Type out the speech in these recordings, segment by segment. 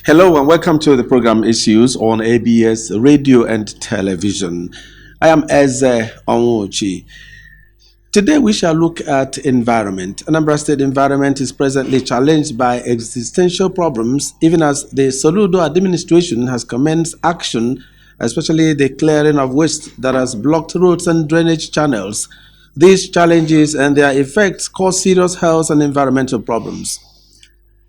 Hello and welcome to the program Issues on ABS Radio and Television. I am Eze Onwuchi. Today we shall look at environment. Anambra State environment is presently challenged by existential problems, even as the Soludo administration has commenced action, especially the clearing of waste that has blocked roads and drainage channels. These challenges and their effects cause serious health and environmental problems.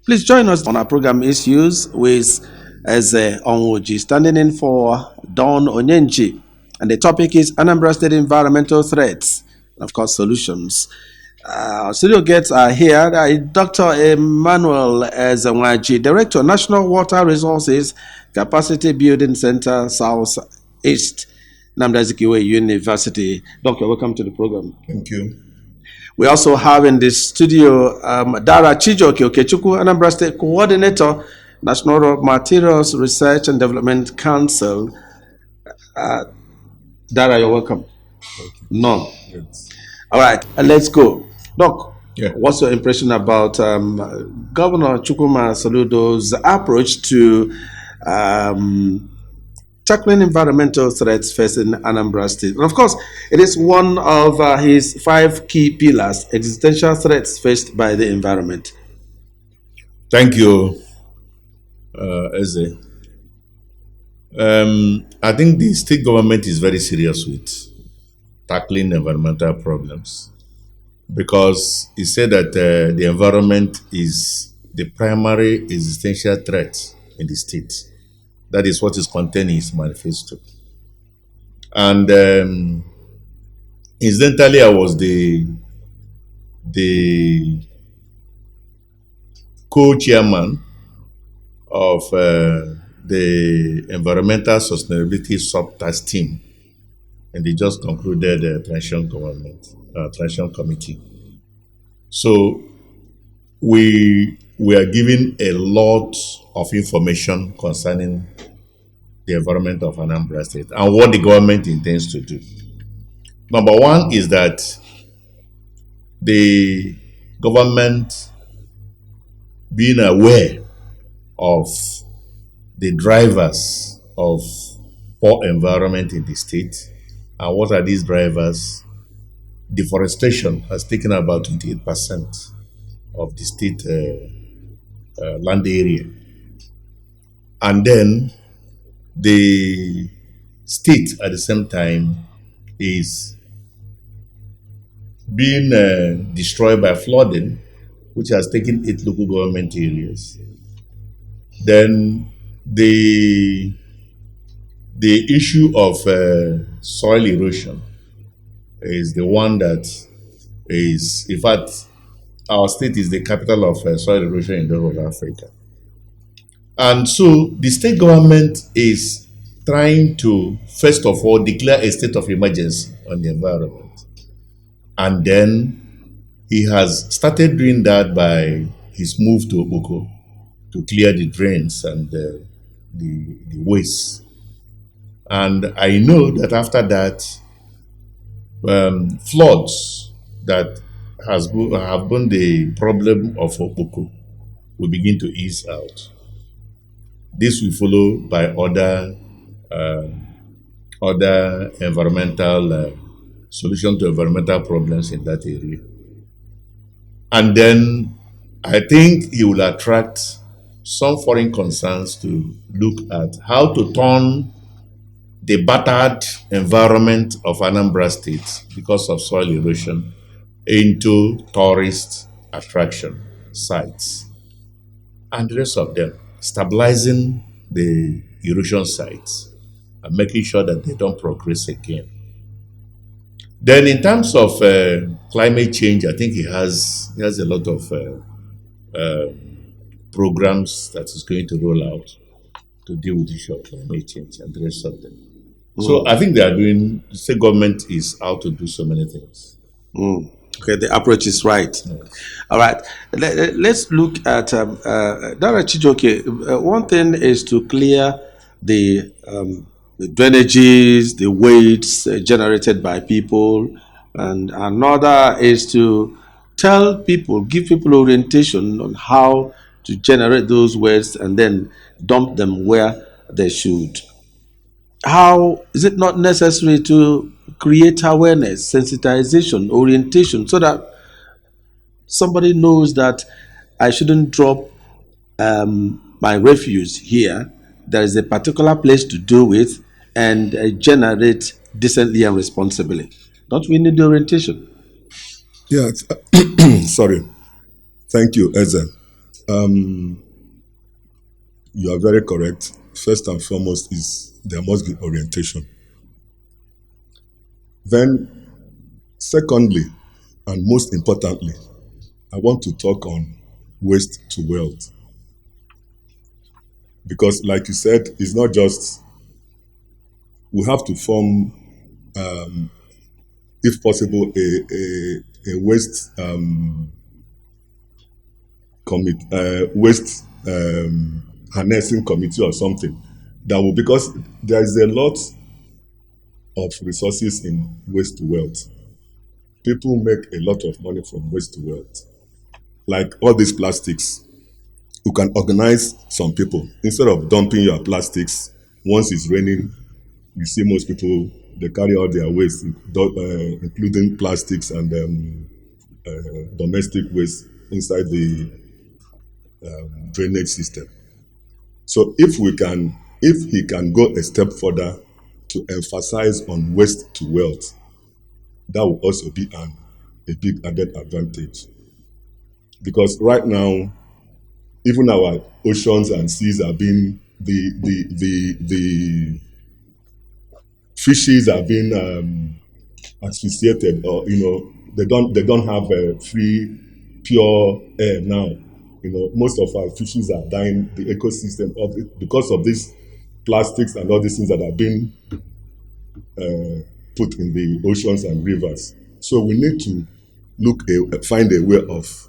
Please join us on our program Issues with Eze Onwoji, standing in for Don Onyenchi. And the topic is Anambra State Environmental Threats and, of course, Solutions. Studio guests are here. Dr. Emmanuel Ezenwaji, Director, National Water Resources Capacity Building Center, South East, Nnamdi Azikiwe University. Doctor, welcome to the program. Thank you. We also have in the studio Dara Chijoke Okechukwu, Anambra State Coordinator, National Raw Materials Research and Development Council. Dara, you're welcome. None. Yes. All right, let's go. Doc, Yeah. what's your impression about Governor Chukwuma Soludo's approach to tackling environmental threats facing Anambra State? And of course, it is one of his 5 key pillars, existential threats faced by the environment. Thank you, Eze. I think the state government is very serious with tackling environmental problems because he said that the environment is the primary existential threat in the state. That is what is contained in his manifesto. And incidentally, I was the co-chairman of the Environmental Sustainability Sub-Task Team, and they just concluded the transition committee. So we are given a lot of information concerning the environment of Anambra State and what the government intends to do. Number one is that the government being aware of the drivers of poor environment in the state. And what are these drivers? Deforestation has taken about 28% of the state land area. And then the state at the same time is being destroyed by flooding, which has taken 8 local government areas. Then the issue of soil erosion is the one that is, in fact, our state is the capital of soil erosion in the whole of Africa. And so the state government is trying to, first of all, declare a state of emergency on the environment. And then he has started doing that by his move to Oboko to clear the drains and the waste. And I know that after that, floods that have been the problem of Oboko will begin to ease out. This will follow by other environmental solution to environmental problems in that area. And then I think he will attract some foreign concerns to look at how to turn the battered environment of Anambra State because of soil erosion into tourist attraction sites and the rest of them, stabilizing the erosion sites and making sure that they don't progress again. Then in terms of climate change, I think he has a lot of programs that is going to roll out to deal with the issue of climate change and the rest of them. So I think the state government is out to do so many things. Okay, the approach is right. All right, let's look at Dara Chijoke. One thing is to clear the drainages, the waste generated by people, and another is to tell people, give people orientation on how to generate those waste and then dump them where they should. How is it not necessary to create awareness, sensitization, orientation, so that somebody knows that I shouldn't drop my refuse here? There is a particular place to do it and generate decently and responsibly. Don't we need the orientation? Yeah, sorry. Thank you, Eze. You are very correct. First and foremost is there must be orientation. Then, secondly, and most importantly, I want to talk on waste to wealth. Because, like you said, it's not just, we have to form, if possible, a waste waste harnessing committee or something that will, because there is a lot of resources in waste to wealth. People make a lot of money from waste to wealth. Like all these plastics, you can organize some people. Instead of dumping your plastics, once it's raining, you see most people, they carry all their waste, including plastics and domestic waste inside the drainage system. So if he can go a step further to emphasize on waste to wealth, that will also be a big added advantage. Because right now, even our oceans and seas are being the fishes are being asphyxiated, or they don't have a free pure air now. Most of our fishes are dying. The ecosystem of it because of these plastics and all these things that are being put in the oceans and rivers. So we need to find a way of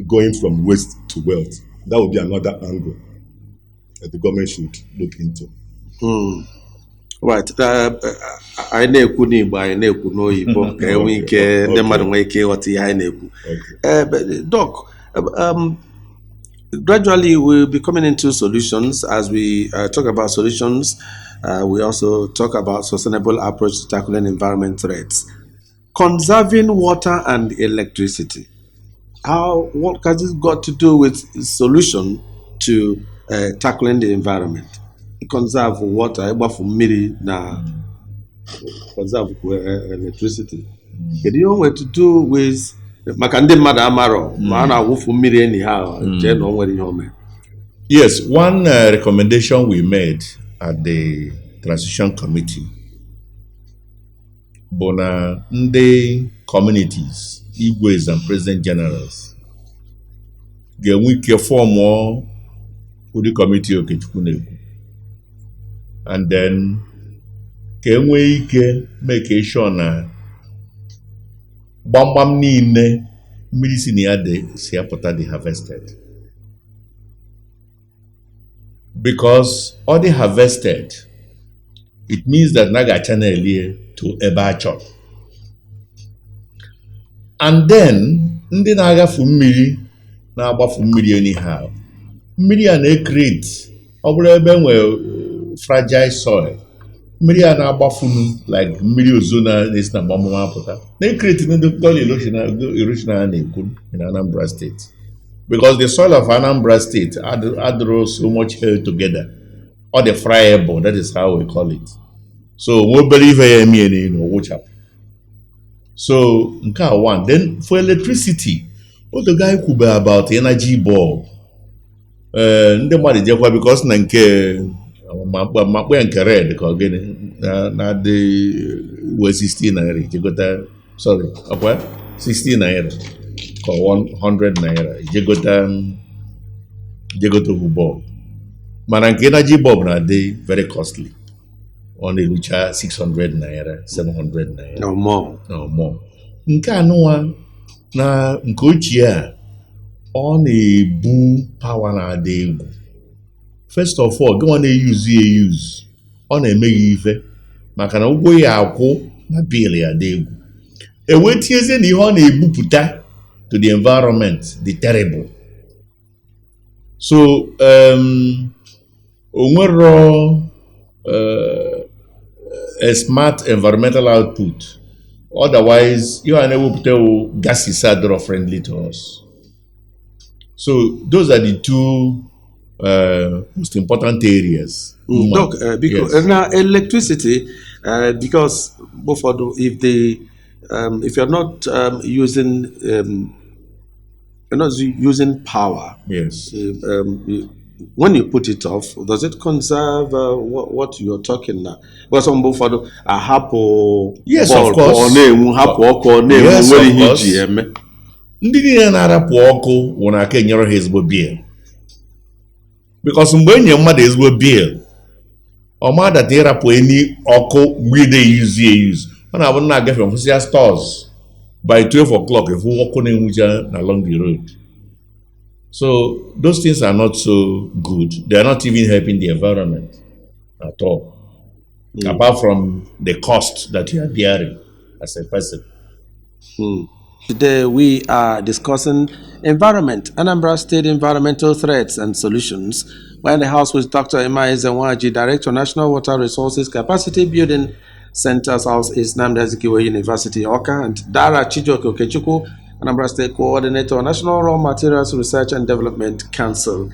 going from waste to wealth. That would be another angle that the government should look into. Right. Anyị na-ekwu n'Igbo, anyị na-ekwu n'oyibo ka enwe ike ndị mmadụ nwee ike ịghọta ihe anyị na-ekwu. But Doc, gradually we'll be coming into solutions. As we talk about solutions, we also talk about sustainable approach to tackling environment threats. Conserving water and electricity. What has this got to do with solution to tackling the environment? Conserve water, ịgbafu mmiri na conserve electricity. Kedu ihe o nwere to do with maka ndị mmadụ amarọ ma a na-awụfu mmiri anyhow jee na o nwere ihe o mere? Yes, one recommendation we made at the transition committee bụ na ndị communities, igwes and president generals ga-enwe ike fọmụọ ụdị committee Okechukwu na-ekwu, and then ka enwee ike make sure na gbamgbam niile mmiri si na ya si apụta dị harvested, because all the harvested, it means that na ga-channel to ebe a chọrọ. And then ndị na-agafu mmiri na-agbafu mmiri anyhow, mmiri a na-create, ọ bụrụ ebe nwere fragile soil, mmiri a na-agbafunu like mmiri ozo na-esi na gbamgbam apụta na-create ndị erosion a na-ekwu in Anambra State, because the soil of Anambra State adịrọ so much held together, or the friable, that is how we call it. So obere ife ya eme n'ụwụchapụ. So nke a one. Then for electricity, what the guy kwube about energy bulb, ndị mmadụ jekwa because na nke makpe nke red ka gịnị na dị we 16 naira jegota, sorry, akwa 16 naira ka 100 naira jegota bulb, mana nke energy bulb na dị very costly, ọ na-erucha 600 naira 700 naira No more. Nke anụwa na nke ochie a ọ na-ebu power na-adị egwu. First of all, gị nwa na-eyuzu ọ na-eme ya ife maka na ụgwọ ya akwụ na bill ya dị egwu. Ewetiezie na ihe ọ na-ebupụta to the environment dị terrible. So onwero a smart environmental output. Otherwise, you are unable to tell gas is friendly to us. So those are the two most important areas. Doc, because Yes. now electricity, because both of if they if you're not you're not using power, Yes. when you put it off, does it conserve what you're talking now? Because some both of a hapo Yes, of bulb or course. name hapo or name Yes, where of he course. GM. Ndị niile na-arapụ ọkụ wụ na aka enyere ha ezigbo bill. Because mgbe enye mmadụ ezigbo bill, ọma data ịrapụ eni ọkụ mgbe ị na-eyuzi eyuzi. Ọ na-abụ na-agafe mfụsịa stores by 12 o'clock if ọkụ na-enwuja na along the road. So those things are not so good. They are not even helping the environment at all. Apart from the cost that you are bearing as a person. Today we are discussing environment, Anambra State environmental threats and solutions. We're in the house with Dr. Emma Ezenwaji, Director, National Water Resources Capacity Building Center, South East Nnamdi Azikiwe University, Oka, and Dara Chijioke Okechukwu, Anambra State Coordinator, National Raw Materials Research and Development Council.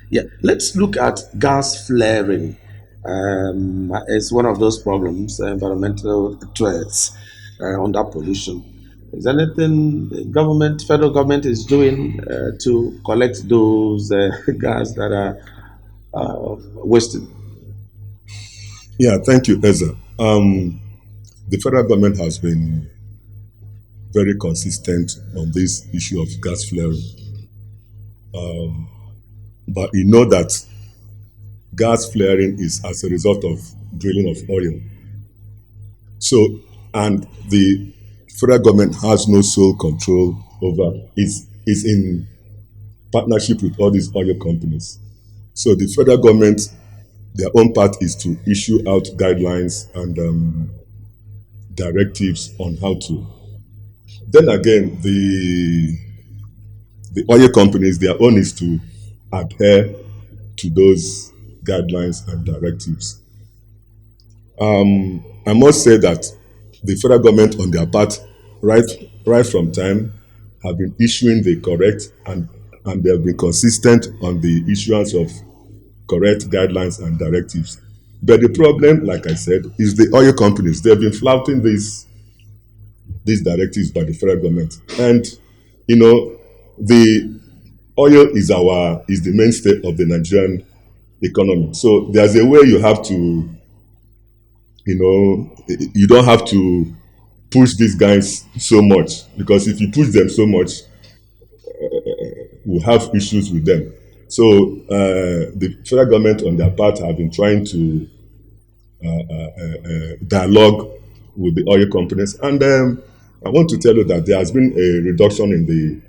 Yeah, let's look at gas flaring as one of those problems, environmental threats under pollution. Is there anything the government, federal government, is doing to collect those gas that are wasted? Yeah, thank you, Ezra. The federal government has been very consistent on this issue of gas flaring. But you know that gas flaring is as a result of drilling of oil. So, and the federal government has no sole control over is in partnership with all these oil companies. So the federal government, their own part is to issue out guidelines and directives on how to. Then again, the oil companies, their own is to adhere to those guidelines and directives. I must say that the federal government, on their part, right from time, have been issuing the correct and they have been consistent on the issuance of correct guidelines and directives. But the problem, like I said, is the oil companies. They have been flouting these directives by the federal government, and you know, the oil is the mainstay of the Nigerian economy. So there's a way you have to, you don't have to push these guys so much, because if you push them so much, we'll have issues with them. So the federal government, on their part, have been trying to dialogue with the oil companies, and I want to tell you that there has been a reduction in the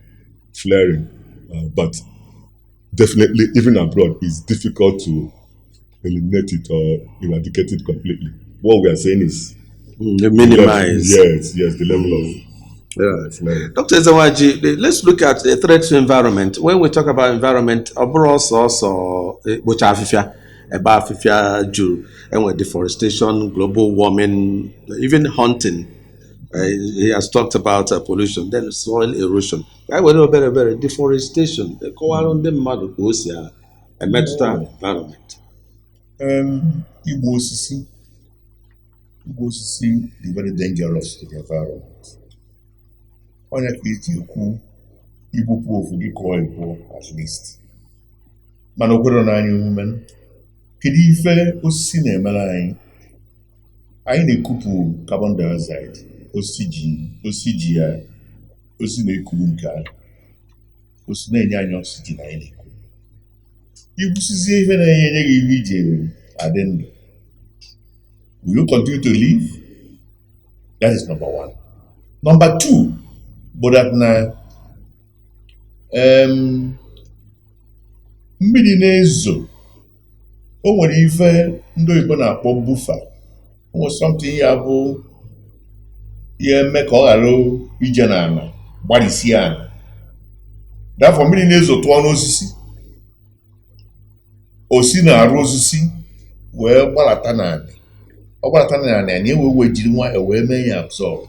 flaring, but definitely, even abroad, it's difficult to eliminate it or eradicate it completely. What we are saying is Minimize. yes, the level of flaring. Dr. Zawaji, let's look at the threat to environment. When we talk about environment, also which are about Jew, and with deforestation, global warming, even hunting. He has talked about pollution, then soil erosion. I will know better deforestation. The on the mother goes here, a metal environment. Igbo osisi dị very dangerous to the environment. Onye ka iji ekwu igbupụ ofu gị kụọ ịbụọ at least. Mana okwero na anyị omume. Kedu ife osisi na-emere anyị? Anyị na-ekupụ carbon dioxide. Osisi na-ekuru nke ahụ. Osisi na-enye anyị oxygen anyị na-ekuru. Igbusizie ife na-enye gị ihe iji adị ndụ. Will you continue to live? That is number one. Number two, but that na mmiri na-ezo, o nwere ife ndị oyibo na-akpọ buffer. O nwere something ya bụ ihe eme ka ọ ghara ije n'ala, gbarịsie ala. Therefore, mmiri na-ezo tụọ n'osisi. o si na-arụ osisi wee gbalata n'ala ọ gbalata n'ala ya na-ewe jiri nwayọọ wee mee ya absorb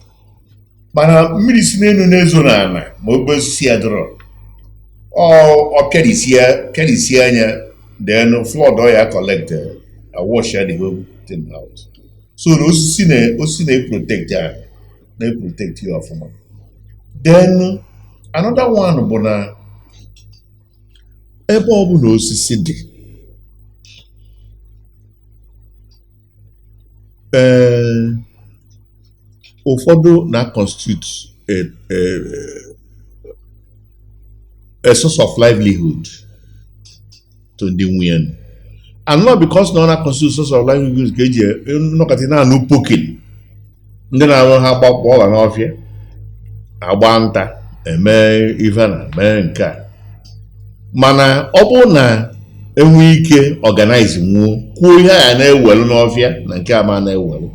mana mmiri si n'elu na-ezo n'ala ma obe osisi ya dọrọ ọ kerisie anya then flood ya collect wash the whole thing out so na osisi na-eprotect ya na-eprotect ya ọfụma. Then another one bụ na ebe ọ bụ na osisi dị ụfọdụ na-constitute a source of livelihood to ndị nwunye and not because na constitute source of livelihood ka eji nnọkọta na-anụ pokin ndị na-arụ ha gbakpọ ọla n'ọfịa agba nta eme ife na mee nke a mana ọ bụrụ na enwe ike organize nwuo kwuo ihe a na-ewelu n'ọfịa na nke a ma na-ewelu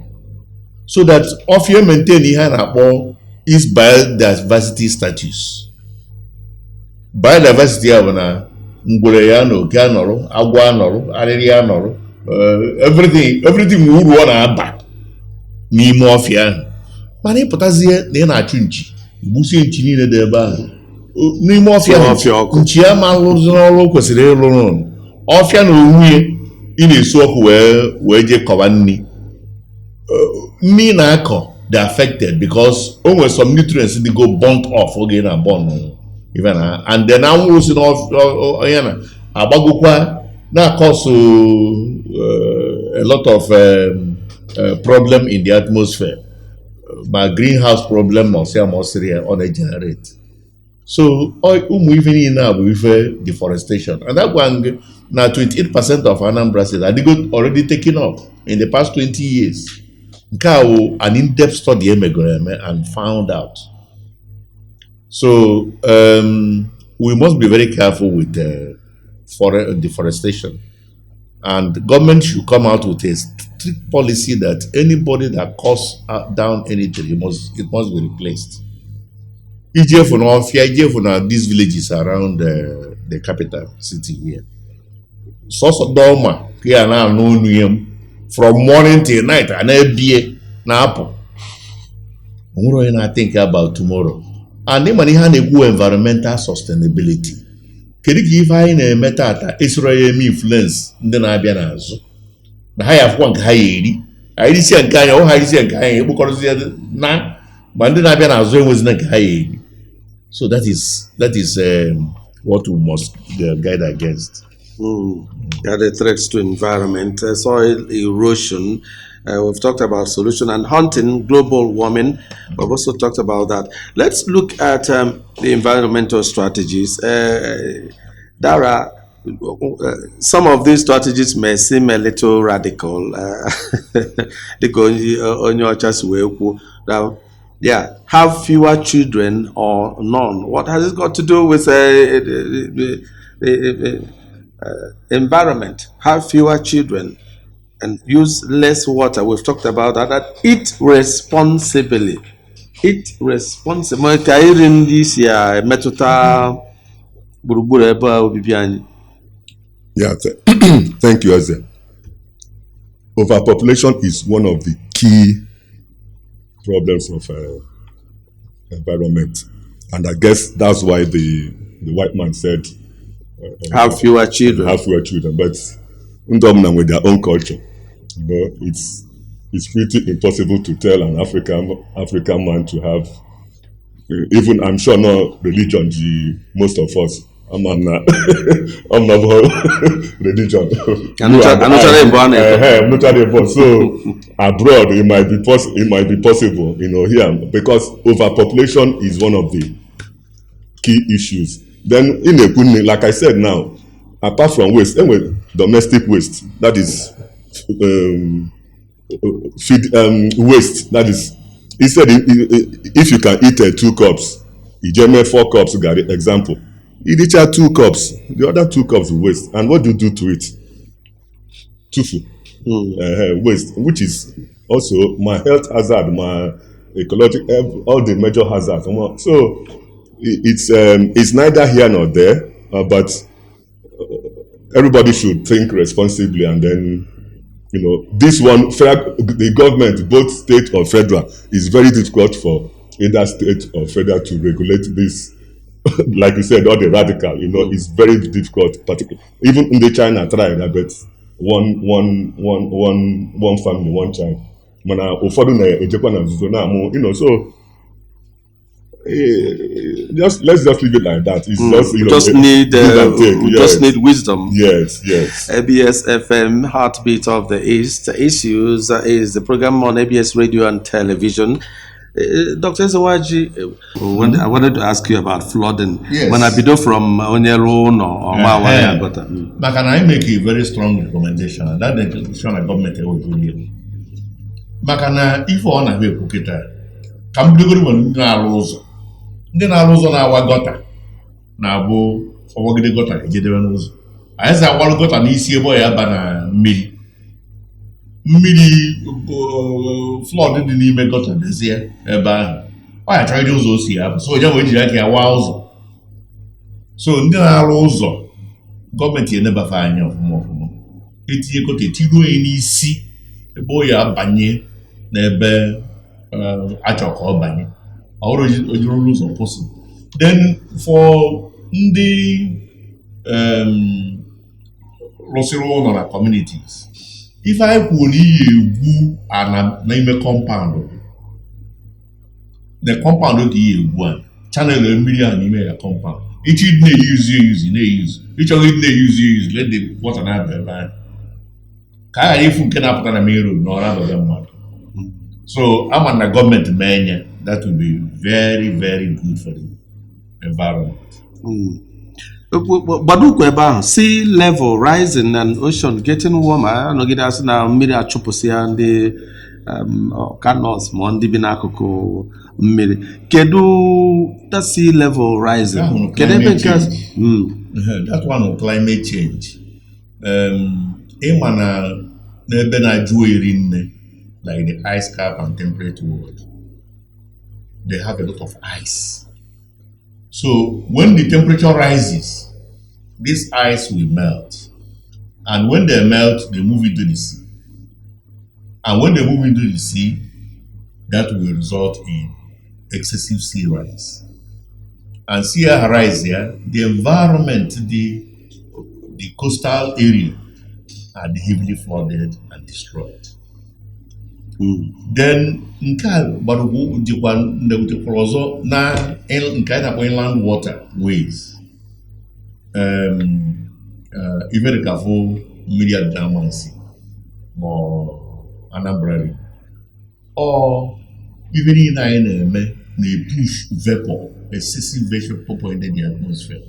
so that ọfịa maintain ihe a na-akpọ is biodiversity status. Biodiversity ya bụ na ngwere ya na oke anọrụ agwọ anọrụ arịrị anọrụ everything uru ọ na-aba n'ime ọfịa ahụ mana ịpụtazie na ị na-achụ nchi igbusie nchi niile dị ebe ahụ n'ime ọfịa nchi ya ma rụzi n'ọrụ kwesịrị ịrụ n'ụlọ ọfịa na onwunye ị na-esu ọkụ wee jee kọba nri na-akọ dị affected because o nwere some nutrients dị go burnt off oge na burn even and then anwụrụ si n'ọfịa na agbagokwa na-akọsụ a lot of problem in the atmosphere ma greenhouse problem ma ọsịa ma ọsịrị ya ọ na-generate so ụmụ ife niile a bụ ife deforestation and that one na 28% of Anambra State adịgo already taken up in the past 20 years nke a wụ an in-depth study emegoro eme and found out so we must be very careful with deforestation and government should come out with a strict policy that anybody that cuts down anything it must be replaced. Ijefu na Ofia, Ijefu na these villages around the capital city here. So Doma, here now no from morning till night and every na apple. Tomorrow I think about tomorrow. And the money had a good environmental sustainability. Kedu ka ife anyị na-eme tata esoro ya eme influence ndị na-abịa n'azụ na ha ya afọ nke ha ya eri anyị isi nke anyị ọ ha isi nke anyị ekpokọrọzi na ma ndị na-abịa n'azụ enwezina nke ha ya eri so that is what we must guide against. The threats to environment, soil erosion. We've talked about solution and hunting, global warming. We've also talked about that. Let's look at the environmental strategies. Dara, some of these strategies may seem a little radical. Now, yeah, have fewer children or none. What has it got to do with environment? Have fewer children and use less water. We've talked about that. Eat responsibly. Eat responsibly. Yeah, thank you, Eze. Overpopulation is one of the key problems of environment, and I guess that's why the white man said have fewer children. Have fewer children, but with their own culture, it's pretty impossible to tell an African man to have. Even I'm sure no religion. Most of us, I'm not religion. I'm not born. So abroad, it might be possible, here, because overpopulation is one of the key issues. Then in a like I said now, apart from waste, anyway, domestic waste, that is feed waste, that is. He said if you can eat 2 cups, you just made 4 cups, example. You each have 2 cups, the other 2 cups waste. And what do you do to it? Tufu. Waste, which is also my health hazard, my ecological, all the major hazards. So it's neither here nor there, but everybody should think responsibly, and then this one, the government, both state or federal, is very difficult for either state or federal to regulate this. Like you said, all the radical, it's very difficult. Particularly, even in the China tried, I bet one family, one child. Mana ụfọdụ na-ejekwa na nzuzo na-amụ, so let's just leave it like that. It's just we just need wisdom. Yes. ABS FM, Heartbeat of the East. Issues is the program on ABS Radio and Television. Dr. Zawaji, I wanted to ask you about flooding. Yes. When I be from Onyero or Mawaya, but can I make a very strong recommendation? And that recommendation the government will do here. Makana if on a way pukita, come to the ndị na-arụ ụzọ na-awa gọta na-abụ ọgbọgide gọta ejedebe n'ụzọ anyị si agwarụ gọta n'isi ebe ọ ya aba na mmiri flọd dị n'ime gọta dezie ebe ahụ ọ ya chọrọ ije ụzọ o si ya so onye wee jiri aka ya waa ụzọ so ndị na-arụ ụzọ gọọmenti enebafe anya ọfụma etinye gọta etigo onye n'isi ebe ọ ya banye n'ebe achọ ka ọ banye or rules of person. Then for the Rosiro communities, if I could name a compound, the compound of the one channel a million email a compound. Each they use, each of it they use, let the water have Can if you can up on a mirror, nor other one. So I'm on the government mania. That will be very, very good for the environment. Badukwe sea level rising and ocean getting warmer. No get us now. Miri achupusi and the canals mondi binakoko miri. Kedu that sea level rising. That one of climate change. Emana nebe na juirinne like the ice cap and temperate world. They have a lot of ice. So when the temperature rises, this ice will melt. And when they melt, they move into the sea. And when they move into the sea, that will result in excessive sea rise. And sea rise here, the environment, the coastal area are heavily flooded and destroyed. Then nke a gbara dịkwa ndewutekwara ọzọ na nke a na-akpọ inland water ways ife dịka fụ mmiri adamansi ma Anambra ife niile anyị na-eme na-epush vapor, excessive vapor in the atmosphere.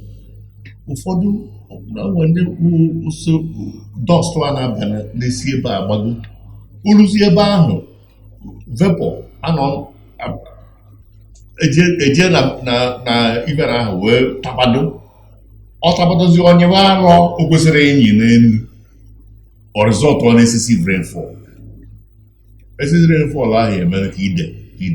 Ụfọdụ ndị ụsọ dust a na-abịa na-esi ebe a gbago uluzi ebe ahụ vapor anọ eje na ibe ahụ wee tabado ọ tabadozi onye bụ arọ o kwesịrị enyi n'elu or result on excessive rainfall. Excessive rainfall ahụ emere ka ide dị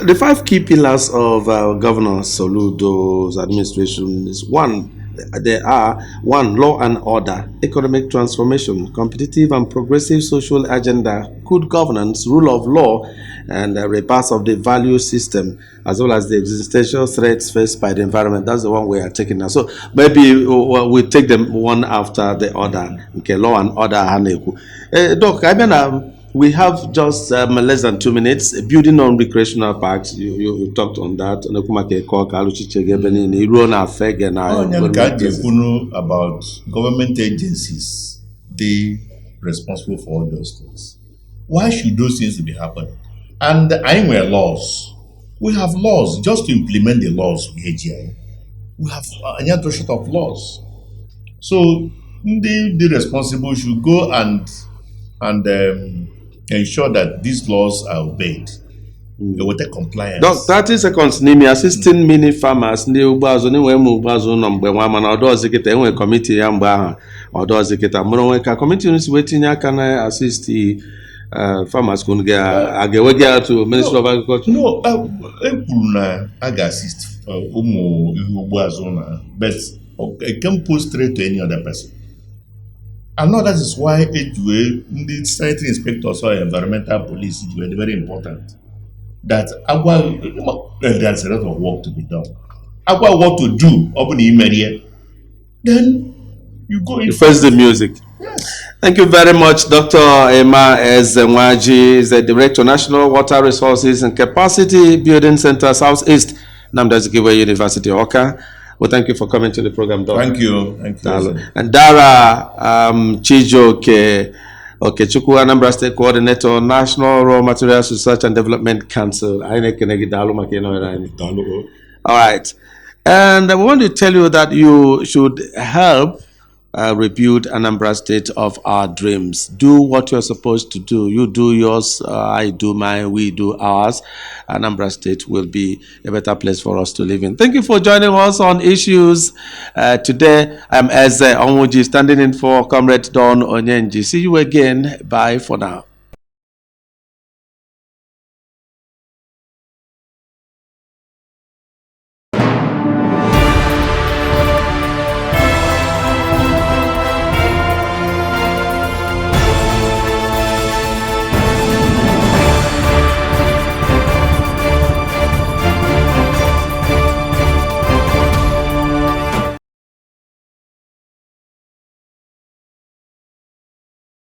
the 5 key pillars of Governor Soludo's administration is there are law and order, economic transformation, competitive and progressive social agenda, good governance, rule of law, and a repass of the value system, as well as the existential threats faced by the environment. That's the one we are taking now. So maybe we'll take them one after the other. Okay, law and order. Doc, I mean, we have just less than 2 minutes. Building on recreational parks, you talked on that. About government agencies, they responsible for all those things. Why should those things be happening? And I wear laws. We have laws just to implement the laws. We have a set of laws. So the responsible should go and ensure that these laws are obeyed. They will take compliance. Doc, 30 seconds. Nimi assisting mini farmers. Ni ubazo ni wemu ubazo na mbe wama na odo zikita enwe committee ya mba odo zikita. Muro weka committee unisi weti nyaka na assist farmers kunge agewege to Ministry of Agriculture. No, na aga assist but it can put straight to any other person. And now that is why the sanitary inspectors or environmental police were very important. That there's a lot of work to be done. What to do, open the email, then you go in. You face the music. Yes. Thank you very much, Dr. Emma Ezenwaji, is the Director of National Water Resources and Capacity Building Center, Southeast, Anambra University, Oka. Well, thank you for coming to the program, Doc. Thank you. Thank you. And Dara Chijoke Okechukwu, Anambra State Coordinator, National Raw Materials Research and Development Council. All right. And I want to tell you that you should help rebuild Anambra State of our dreams. Do what you're supposed to do. You do yours, I do mine, we do ours. Anambra State will be a better place for us to live in. Thank you for joining us on Issues. Today, I'm Eze Onwuji, standing in for Comrade Don Onyenji. See you again. Bye for now.